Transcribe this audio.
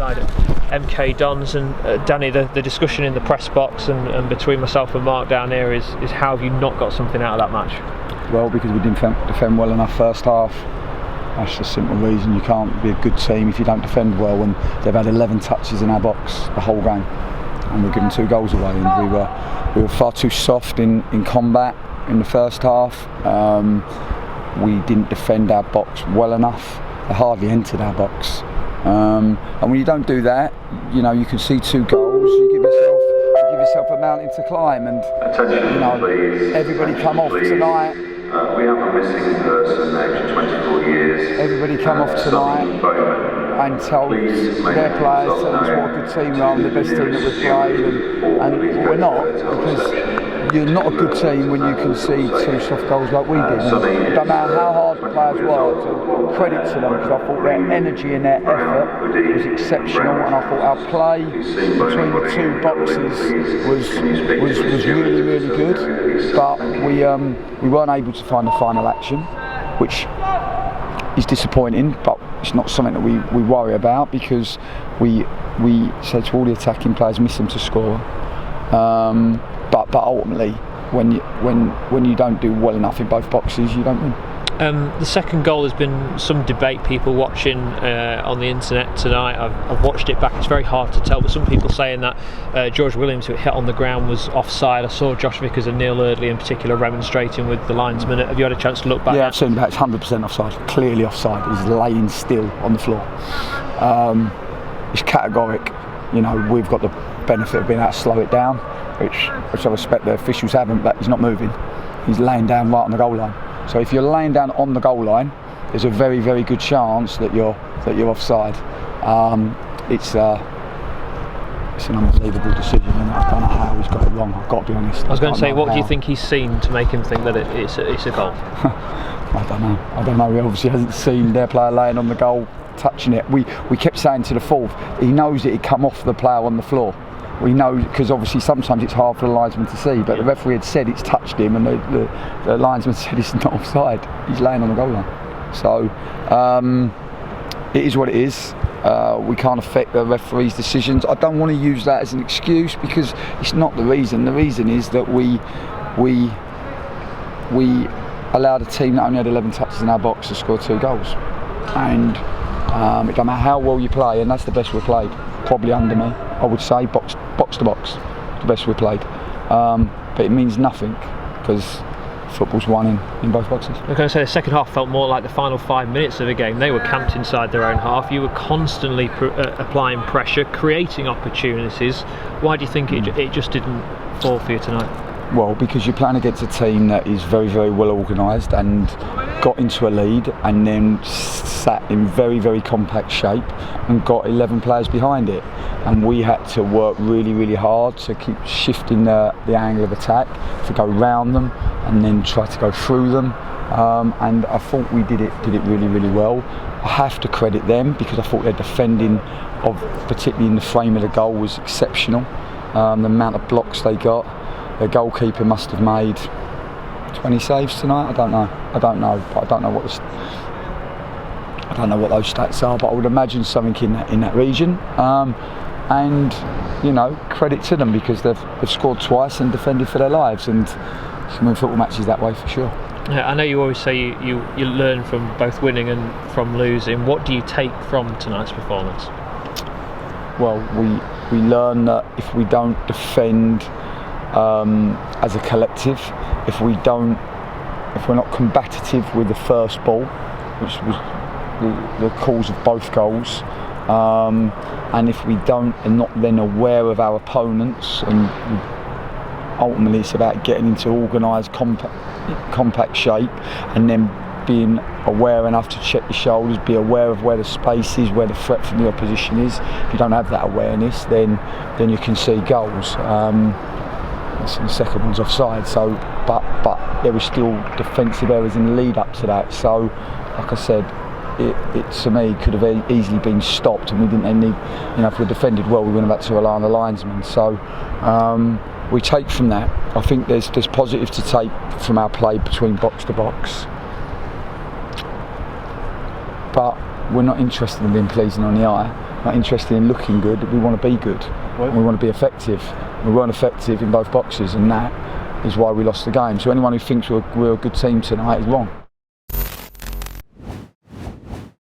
side at MK Dons, and Danny, the discussion in the press box and between myself and Mark down here is how have you not got something out of that match? Well, because we didn't defend well enough first half. That's the simple reason. You can't be a good team if you don't defend well, and they've had 11 touches in our box the whole game, and we're giving 2 goals away, and we were far too soft in combat in the first half. We didn't defend our box well enough. They hardly entered our box, and when you don't do that, you know, you can see 2 goals, you give yourself a mountain to climb, and you know, everybody come off tonight. We have a missing person, aged 24 years. Everybody come off tonight and told their players, tell us what a good team we are, the best team that we've played, and we're not, because you're not a good team when you can see 2 soft goals like we did. It doesn't matter how hard the players worked, and credit to them, because I thought their energy and their effort was exceptional, and I thought our play between the 2 boxes was really, really good, but we weren't able to find the final action, which is disappointing, but it's not something that we worry about, because we said to all the attacking players, miss them to score. But ultimately, when you don't do well enough in both boxes, you don't win. The second goal, has been some debate, people watching on the internet tonight. I've watched it back, it's very hard to tell, but some people saying that George Williams, who it hit on the ground, was offside. I saw Josh Vickers and Neil Eardley in particular remonstrating with the linesman. Have you had a chance to look back? Yeah, I've seen that. It's 100% offside, clearly offside. He's laying still on the floor. It's categoric. You know, we've got the benefit of being able to slow it down, which I respect the officials haven't, but he's not moving. He's laying down right on the goal line. So if you're laying down on the goal line, there's a very, very good chance that you're offside. It's an unbelievable decision, and I don't know how he's got it wrong. I've got to be honest. I was going to say, what do you think he's seen to make him think that it's a goal? I don't know. He obviously hasn't seen their player laying on the goal, touching it. We kept saying to the fourth, he knows that he'd come off the player on the floor. We know, because obviously sometimes it's hard for the linesman to see, but the referee had said it's touched him, and the linesman said it's not offside. He's laying on the goal line. So it is what it is. We can't affect the referee's decisions. I don't want to use that as an excuse, because it's not the reason. The reason is that we allowed a team that only had 11 touches in our box to score 2 goals. And it doesn't matter how well you play, and that's the best we've played. Probably under me, I would say, box to box, the best we've played. But it means nothing, because football's won in both boxes. I'm going to say the second half felt more like the final 5 minutes of a game. They were camped inside their own half. You were constantly applying pressure, creating opportunities. Why do you think it just didn't fall for you tonight? Well, because you're playing against a team that is very, very well organised and got into a lead, and then sat in very, very compact shape and got 11 players behind it. And we had to work really, really hard to keep shifting the angle of attack, to go round them and then try to go through them. And I thought we did it really, really well. I have to credit them, because I thought their defending, particularly in the frame of the goal, was exceptional. The amount of blocks they got. Their goalkeeper must have made 20 saves tonight. I don't know. But I don't know what those stats are. But I would imagine something in that region. And you know, credit to them, because they've scored twice and defended for their lives. And you can win football matches that way for sure. Yeah, I know you always say you learn from both winning and from losing. What do you take from tonight's performance? Well, we learn that if we don't defend as a collective, if we're not combative with the first ball, which was the cause of both goals, and if we are not then aware of our opponents, and ultimately it's about getting into organised compact shape, and then being aware enough to check your shoulders, be aware of where the space is, where the threat from the opposition is. If you don't have that awareness, then you can see goals. The second one's offside, so but there were still defensive errors in the lead up to that. So, like I said, it to me could have easily been stopped, and we didn't need. You know, if we defended well, we wouldn't have had to rely on the linesman. So we take from that. I think there's positive to take from our play between box to box, but we're not interested in being pleasing on the eye. not interested in looking good. We want to be good. And we want to be effective. We weren't effective in both boxes, and that is why we lost the game. So anyone who thinks we're a good team tonight is wrong.